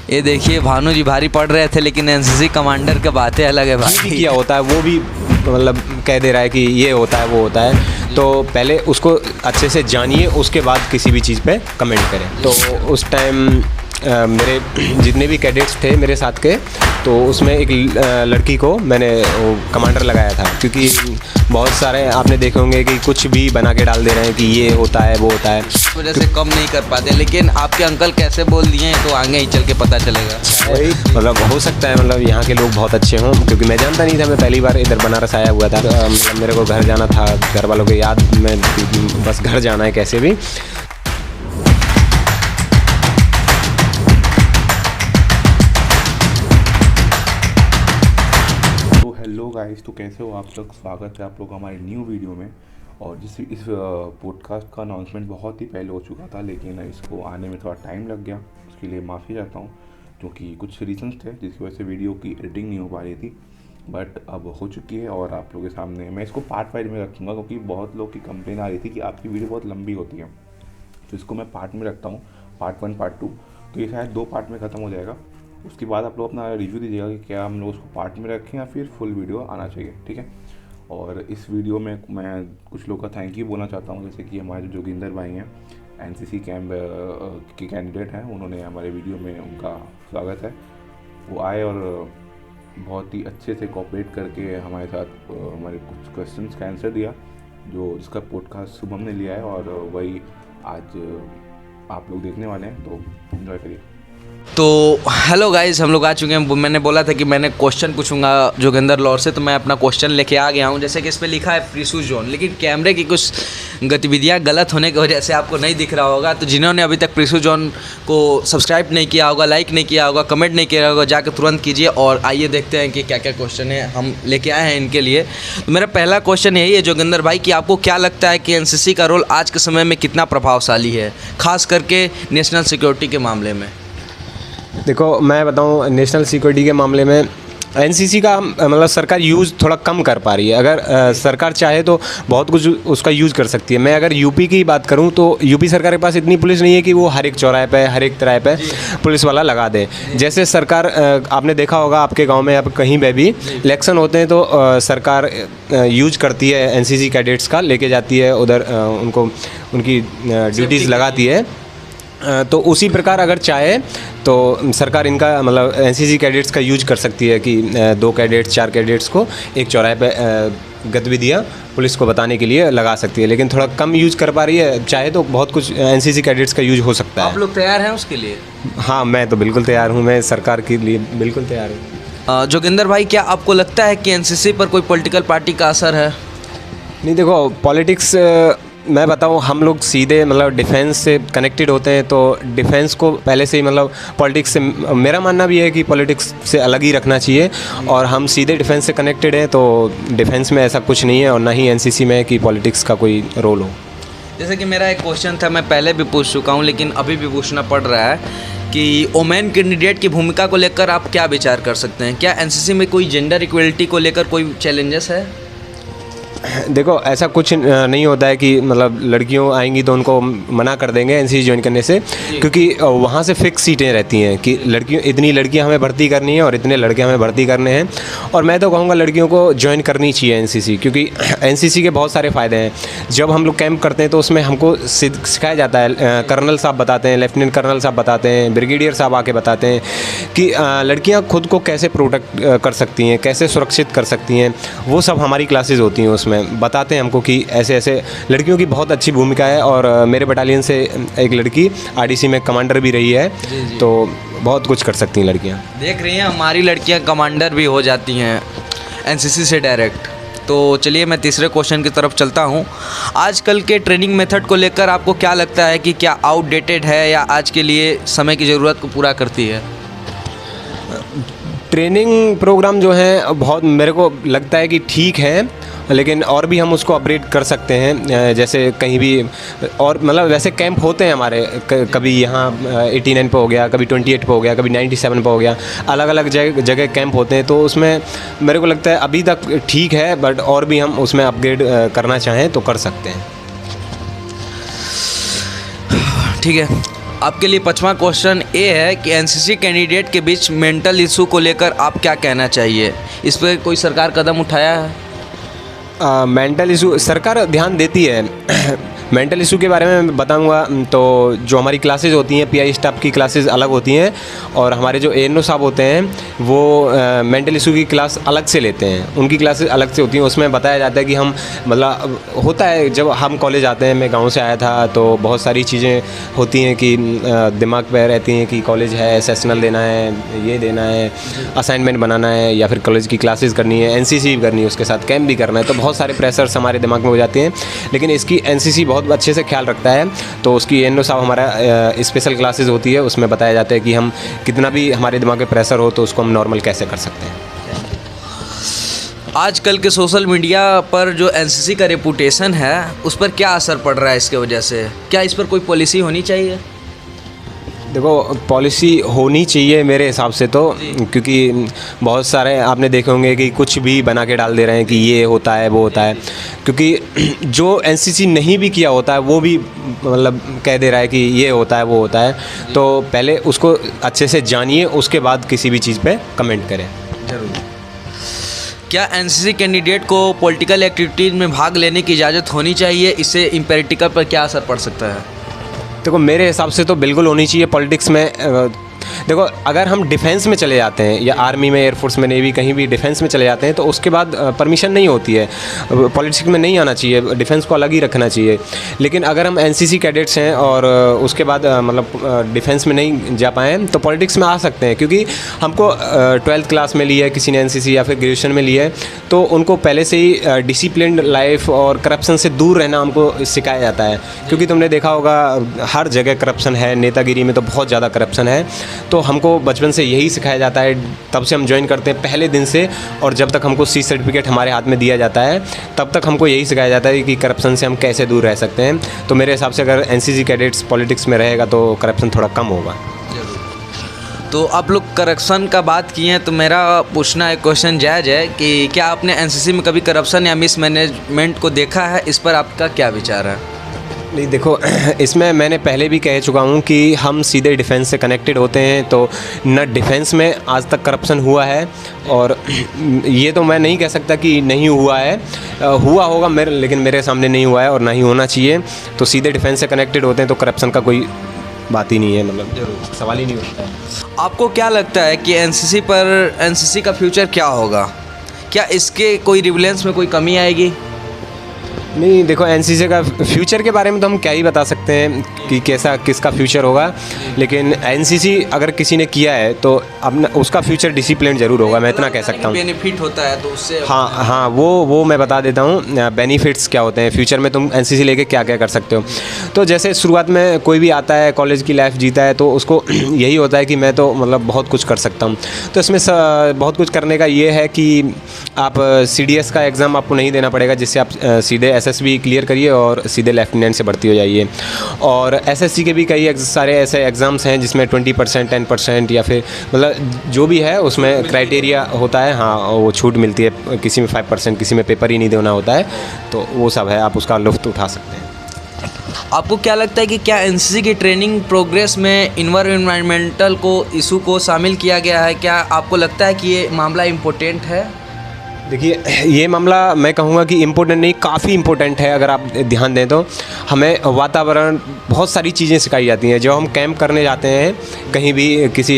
ये देखिए भानु जी भारी पड़ रहे थे, लेकिन एनसीसी कमांडर की बातें अलग है भाई। किया होता है वो भी मतलब कह दे रहा है कि ये होता है वो होता है, तो पहले उसको अच्छे से जानिए, उसके बाद किसी भी चीज़ पे कमेंट करें। तो उस टाइम मेरे जितने भी कैडेट्स थे मेरे साथ के, तो उसमें एक लड़की को मैंने वो कमांडर लगाया था, क्योंकि बहुत सारे आपने देखे होंगे कि कुछ भी बना के डाल दे रहे हैं कि ये होता है वो होता है, इस वजह से कम नहीं कर पाते। लेकिन आपके अंकल कैसे बोल दिए हैं तो आगे ही चल के पता चलेगा। वही मतलब हो सकता है, मतलब यहाँ के लोग बहुत अच्छे हों, क्योंकि मैं जानता नहीं था, मैं पहली बार इधर बनारस आया हुआ था। मतलब मेरे को घर जाना था, घर वालों के याद में बस घर जाना है कैसे भी। हेलो गाइस, तो कैसे हो आप लोग। स्वागत है आप लोग हमारी न्यू वीडियो में। और इस पॉडकास्ट का अनाउंसमेंट बहुत ही पहले हो चुका था, लेकिन इसको आने में थोड़ा टाइम लग गया, उसके लिए माफ़ी चाहता हूँ, क्योंकि कुछ रीजंस थे जिसकी वजह से वीडियो की एडिटिंग नहीं हो पा रही थी। बट अब हो चुकी है और आप लोगों के सामने मैं इसको पार्ट वाइज में रखूँगा, क्योंकि बहुत लोग की कंप्लेन आ रही थी कि आपकी वीडियो बहुत लंबी होती है, तो इसको मैं पार्ट में रखता हूँ, पार्ट 1 पार्ट 2। तो ये शायद 2 पार्ट में ख़त्म हो जाएगा। उसके बाद आप लोग अपना रिव्यू दीजिएगा कि क्या हम लोग उसको पार्ट में रखें या फिर फुल वीडियो आना चाहिए, ठीक है। और इस वीडियो में मैं कुछ लोग का थैंक यू बोलना चाहता हूँ, जैसे कि हमारे जोगिंदर भाई हैं, एनसीसी कैंप के कैंडिडेट हैं, उन्होंने हमारे वीडियो में उनका स्वागत है। वो आए और बहुत ही अच्छे से कोऑपरेट करके हमारे साथ हमारे कुछ क्वेश्चंस का आंसर दिया, जिसका पॉडकास्ट शुभम ने लिया है, और वही आज आप लोग देखने वाले हैं, तो एंजॉय करिए। तो हेलो गाइस, हम लोग आ चुके हैं। मैंने बोला था कि मैंने क्वेश्चन पूछूंगा जोगिंदर लॉर से, तो मैं अपना क्वेश्चन लेके आ गया हूं। जैसे कि इस पे लिखा है प्रीसू जोन, लेकिन कैमरे की कुछ गतिविधियां गलत होने की वजह से आपको नहीं दिख रहा होगा। तो जिन्होंने अभी तक प्रीसू जोन को सब्सक्राइब नहीं किया होगा, लाइक नहीं किया होगा, कमेंट नहीं किया होगा, जाकर तुरंत कीजिए। और आइए देखते हैं कि क्या क्या क्वेश्चन है हम लेके आए हैं इनके लिए। तो मेरा पहला क्वेश्चन यही है जोगिंदर भाई, कि आपको क्या लगता है कि एनसीसी का रोल आज के समय में कितना प्रभावशाली है, खास करके नेशनल सिक्योरिटी के मामले में। देखो मैं बताऊं, नेशनल सिक्योरिटी के मामले में एनसीसी का मतलब सरकार यूज़ थोड़ा कम कर पा रही है। अगर सरकार चाहे तो बहुत कुछ उसका यूज़ कर सकती है। मैं अगर यूपी की बात करूं तो यूपी सरकार के पास इतनी पुलिस नहीं है कि वो हर एक चौराहे पे, हर एक तिराहे पे पुलिस वाला लगा दे। जैसे सरकार, आपने देखा होगा आपके गांव में, अब कहीं पे भी इलेक्शन होते हैं तो सरकार यूज करती है एनसीसी कैडेट्स का, लेके जाती है उधर, उनको उनकी ड्यूटीज़ लगाती है। तो उसी प्रकार अगर चाहे तो सरकार इनका मतलब एनसीसी कैडेट्स का यूज कर सकती है कि 2 कैडेट्स 4 कैडेट्स को एक चौराहे पे गतिविधियाँ पुलिस को बताने के लिए लगा सकती है, लेकिन थोड़ा कम यूज कर पा रही है। चाहे तो बहुत कुछ एनसीसी कैडेट्स का यूज हो सकता है। आप लोग तैयार हैं उसके लिए? हाँ, मैं तो बिल्कुल तैयार हूँ, मैं सरकार के लिए बिल्कुल तैयार हूँ। जोगिंदर भाई, क्या आपको लगता है कि एनसीसी पर कोई पॉलिटिकल पार्टी का असर है? नहीं, देखो पॉलिटिक्स, मैं बताऊं, हम लोग सीधे मतलब डिफेंस से कनेक्टेड होते हैं, तो डिफेंस को पहले से ही मतलब पॉलिटिक्स से, मेरा मानना भी है कि पॉलिटिक्स से अलग ही रखना चाहिए। और हम सीधे डिफेंस से कनेक्टेड हैं, तो डिफेंस में ऐसा कुछ नहीं है, और ना ही एनसीसी में कि पॉलिटिक्स का कोई रोल हो। जैसे कि मेरा एक क्वेश्चन था, मैं पहले भी पूछ चुका हूँ, लेकिन अभी भी पूछना पड़ रहा है कि वोमेन कैंडिडेट की भूमिका को लेकर आप क्या विचार कर सकते हैं? क्या एनसीसी में कोई जेंडर इक्वलिटी को लेकर कोई चैलेंजेस है? देखो ऐसा कुछ नहीं होता है कि मतलब लड़कियों आएंगी तो उनको मना कर देंगे एनसीसी ज्वाइन करने से, क्योंकि वहाँ से फिक्स सीटें रहती हैं कि इतनी लड़कियाँ हमें भर्ती करनी है और इतने लड़के हमें भर्ती करने हैं। और मैं तो कहूँगा लड़कियों को ज्वाइन करनी चाहिए एनसीसी, क्योंकि एनसीसी के बहुत सारे फ़ायदे हैं। जब हम लोग कैंप करते हैं तो उसमें हमको सिखाया जाता है, कर्नल साहब बताते हैं, लेफ्टिनेंट कर्नल साहब बताते हैं, ब्रिगेडियर साहब आके बताते हैं कि लड़कियाँ खुद को कैसे प्रोटेक्ट कर सकती हैं, कैसे सुरक्षित कर सकती हैं। वो सब हमारी क्लासेज होती हैं, उसमें बताते हैं हमको कि ऐसे ऐसे लड़कियों की बहुत अच्छी भूमिका है। और मेरे बटालियन से एक लड़की आरडीसी में कमांडर भी रही है, तो बहुत कुछ कर सकती हैं लड़कियां। देख रही हैं, हमारी लड़कियां कमांडर भी हो जाती हैं एनसीसी से डायरेक्ट। तो चलिए मैं तीसरे क्वेश्चन की तरफ चलता हूं। आजकल के ट्रेनिंग मेथड को लेकर आपको क्या लगता है कि क्या आउटडेटेड है या आज के लिए समय की ज़रूरत को पूरा करती है? ट्रेनिंग प्रोग्राम जो है बहुत मेरे को लगता है कि ठीक है, लेकिन और भी हम उसको अपग्रेड कर सकते हैं। जैसे कहीं भी और मतलब वैसे कैंप होते हैं हमारे, कभी यहाँ 89 पे हो गया, कभी 28 पे हो गया, कभी 97 पे हो गया, अलग अलग जगह कैंप होते हैं। तो उसमें मेरे को लगता है अभी तक ठीक है, बट और भी हम उसमें अपग्रेड करना चाहें तो कर सकते हैं। ठीक है। आपके लिए 5वां क्वेश्चन ये है कि एनसीसी कैंडिडेट के बीच मेंटल इशू को लेकर आप क्या कहना चाहिए, इस पर कोई सरकार कदम उठाया है? मेंटल इशू सरकार ध्यान देती है। मेंटल इशू के बारे में मैं बताऊंगा तो जो हमारी क्लासेस होती हैं, पीआई स्टाफ की क्लासेस अलग होती हैं और हमारे जो एएनओ साहब होते हैं वो मेंटल इशू की क्लास अलग से लेते हैं। उनकी क्लासेस अलग से होती हैं। उसमें बताया जाता है कि हम मतलब होता है जब हम कॉलेज आते हैं, मैं गांव से आया था तो बहुत सारी चीज़ें होती हैं कि दिमाग पे रहती हैं कि कॉलेज है, सेशनल देना है, ये देना है, असाइनमेंट बनाना है या फिर कॉलेज की क्लासेस करनी है, एनसीसी भी करनी है, उसके साथ कैंप भी करना है। तो बहुत सारे प्रेशर्स हमारे दिमाग में हो जाते हैं। लेकिन इसकी एनसीसी बहुत अच्छे से ख्याल रखता है। तो उसकी एएनओ साहब हमारा स्पेशल क्लासेस होती है, उसमें बताया जाता है कि हम कितना भी हमारे दिमाग में प्रेशर हो तो उसको हम नॉर्मल कैसे कर सकते हैं। आजकल के सोशल मीडिया पर जो एनसीसी का रेपुटेशन है उस पर क्या असर पड़ रहा है इसके वजह से? क्या इस पर कोई पॉलिसी होनी चाहिए? देखो, पॉलिसी होनी चाहिए मेरे हिसाब से तो, क्योंकि बहुत सारे आपने देखे होंगे कि कुछ भी बना के डाल दे रहे हैं कि ये होता है वो होता है। क्योंकि जो एनसीसी नहीं भी किया होता है वो भी मतलब कह दे रहा है कि ये होता है वो होता है। तो पहले उसको अच्छे से जानिए, उसके बाद किसी भी चीज़ पे कमेंट करें। जरूर। क्या एनसीसी कैंडिडेट को पॉलिटिकल एक्टिविटीज़ में भाग लेने की इजाज़त होनी चाहिए? इससे इम्पेरिटिकल पर क्या असर पड़ सकता है? देखो, मेरे हिसाब से तो बिल्कुल होनी चाहिए। पॉलिटिक्स में देखो, अगर हम डिफेंस में चले जाते हैं या आर्मी में, एयरफोर्स में, नेवी, कहीं भी डिफेंस में चले जाते हैं तो उसके बाद परमिशन नहीं होती है। पॉलिटिक्स में नहीं आना चाहिए, डिफेंस को अलग ही रखना चाहिए। लेकिन अगर हम एनसीसी कैडेट्स हैं और उसके बाद मतलब डिफेंस में नहीं जा पाएँ तो पॉलिटिक्स में आ सकते हैं। क्योंकि हमको 12th क्लास में लिया है किसी ने एनसीसी या फिर ग्रेजुएशन में लिया है तो उनको पहले से ही डिसिप्लिन्ड लाइफ और करप्शन से दूर रहना हमको सिखाया जाता है। क्योंकि तुमने देखा होगा हर जगह करप्शन है, नेतागिरी में तो बहुत ज़्यादा करप्शन है। तो हमको बचपन से यही सिखाया जाता है, तब से हम ज्वाइन करते हैं पहले दिन से, और जब तक हमको सी सर्टिफिकेट हमारे हाथ में दिया जाता है तब तक हमको यही सिखाया जाता है कि करप्शन से हम कैसे दूर रह सकते हैं। तो मेरे हिसाब से अगर एनसीसी कैडेट्स पॉलिटिक्स में रहेगा तो करप्शन थोड़ा कम होगा। तो आप लोग करप्शन का बात किए हैं तो मेरा पूछना एक क्वेश्चन जायज़ है कि क्या आपने एनसीसी में कभी करप्शन या मिसमैनेजमेंट को देखा है? इस पर आपका क्या विचार है? नहीं, देखो, इसमें मैंने पहले भी कह चुका हूँ कि हम सीधे डिफेंस से कनेक्टेड होते हैं। तो न डिफेंस में आज तक करप्शन हुआ है और ये तो मैं नहीं कह सकता कि नहीं हुआ है, हुआ होगा लेकिन मेरे सामने नहीं हुआ है और ना ही होना चाहिए। तो सीधे डिफेंस से कनेक्टेड होते हैं तो करप्शन का कोई बात ही नहीं है, मतलब जरूर सवाल ही नहीं उठता है। आपको क्या लगता है कि एनसीसी का फ्यूचर क्या होगा? क्या इसके कोई रिविलेंस में कोई कमी आएगी? नहीं, देखो, एनसीसी का फ्यूचर के बारे में तो हम क्या ही बता सकते हैं कि कैसा किसका फ्यूचर होगा। लेकिन एनसीसी अगर किसी ने किया है तो अब उसका फ्यूचर डिसिप्लिन ज़रूर होगा, मैं इतना कह सकता हूँ। बेनिफिट होता है तो उससे हाँ, वो मैं बता देता हूँ बेनिफिट्स क्या होते हैं फ्यूचर में, तुम एनसीसी लेके क्या क्या कर सकते हो। तो जैसे शुरुआत में कोई भी आता है, कॉलेज की लाइफ जीता है तो उसको यही होता है कि मैं तो मतलब बहुत कुछ कर सकता हूँ। तो इसमें बहुत कुछ करने का ये है कि आप CDS का एग्ज़ाम आपको नहीं देना पड़ेगा, जिससे आप सीधे SSB क्लियर करिए और सीधे लेफ्टिनेंट से भर्ती हो जाइए। और SSC के भी कई सारे ऐसे एग्ज़ाम्स हैं जिसमें 20%, 10% या फिर मतलब जो भी है उसमें क्राइटेरिया होता है। हाँ, वो छूट मिलती है, किसी में 5%, किसी में पेपर ही नहीं देना होता है। तो वो सब है, आप उसका लुत्फ़ उठा सकते हैं। आपको क्या लगता है कि क्या एनसीसी की ट्रेनिंग प्रोग्रेस में इन्वायरमेंटल को इशू को शामिल किया गया है? क्या आपको लगता है कि ये मामला इम्पोर्टेंट है? देखिए, ये मामला मैं कहूँगा कि इम्पोर्टेंट नहीं, काफ़ी इम्पोर्टेंट है। अगर आप ध्यान दें तो हमें वातावरण, बहुत सारी चीज़ें सिखाई जाती हैं। जब हम कैंप करने जाते हैं, कहीं भी किसी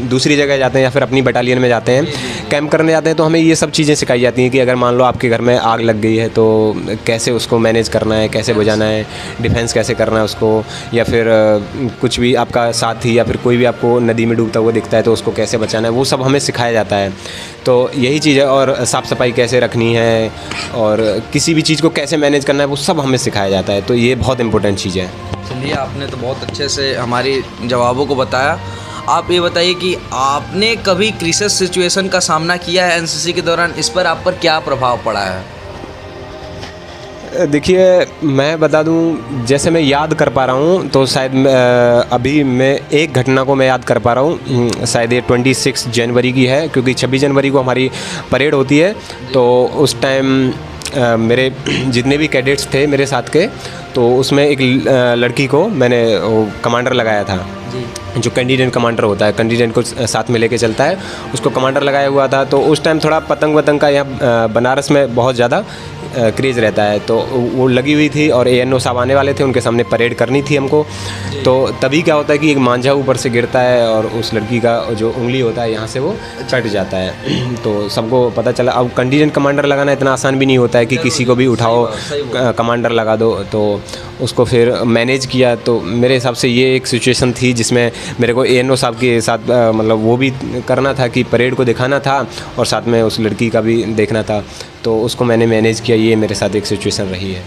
दूसरी जगह जाते हैं या फिर अपनी बटालियन में जाते हैं, कैंप करने जाते हैं तो हमें ये सब चीज़ें सिखाई जाती हैं कि अगर मान लो आपके घर में आग लग गई है तो कैसे उसको मैनेज करना है, कैसे बुझाना है, डिफेंस कैसे करना है उसको, या फिर कुछ भी आपका साथी या फिर कोई भी आपको नदी में डूबता हुआ दिखता है तो उसको कैसे बचाना है, वो सब हमें सिखाया जाता है। तो यही चीज़ है। और साफ़ सफाई कैसे रखनी है और किसी भी चीज़ को कैसे मैनेज करना है, वो सब हमें सिखाया जाता है। तो ये बहुत इंपॉर्टेंट चीज़ है। चलिए, आपने तो बहुत अच्छे से हमारी जवाबों को बताया। आप ये बताइए कि आपने कभी क्रिसिस सिचुएशन का सामना किया है एनसीसी के दौरान? इस पर आप पर क्या प्रभाव पड़ा है? देखिए, मैं बता दूं, जैसे मैं याद कर पा रहा हूं तो शायद अभी मैं एक घटना को मैं याद कर पा रहा हूं। शायद ये 26 जनवरी की है, क्योंकि 26 जनवरी को हमारी परेड होती है। तो उस टाइम मेरे जितने भी कैडेट्स थे मेरे साथ के, तो उसमें एक लड़की को मैंने कमांडर लगाया था। जो कैंडिडेंट कमांडर होता है, कैंडिडेंट को साथ में लेके चलता है, उसको कमांडर लगाया हुआ था। तो उस टाइम थोड़ा पतंग वतंग का यहाँ बनारस में बहुत ज़्यादा क्रेज़ रहता है, तो वो लगी हुई थी और ANO साहब आने वाले थे, उनके सामने परेड करनी थी हमको। तो तभी क्या होता है कि एक मांझा ऊपर से गिरता है और उस लड़की का जो उंगली होता है यहाँ से वो कट जाता है। तो सबको पता चला। अब कंटीजेंट कमांडर लगाना इतना आसान भी नहीं होता है कि किसी को भी उठाओ कमांडर लगा दो। तो उसको फिर मैनेज किया। तो मेरे हिसाब से ये एक सिचुएशन थी जिसमें मेरे को ANO साहब के साथ मतलब वो भी करना था कि परेड को दिखाना था और साथ में उस लड़की का भी देखना था। तो उसको मैंने मैनेज किया। ये मेरे साथ एक सिचुएशन रही है।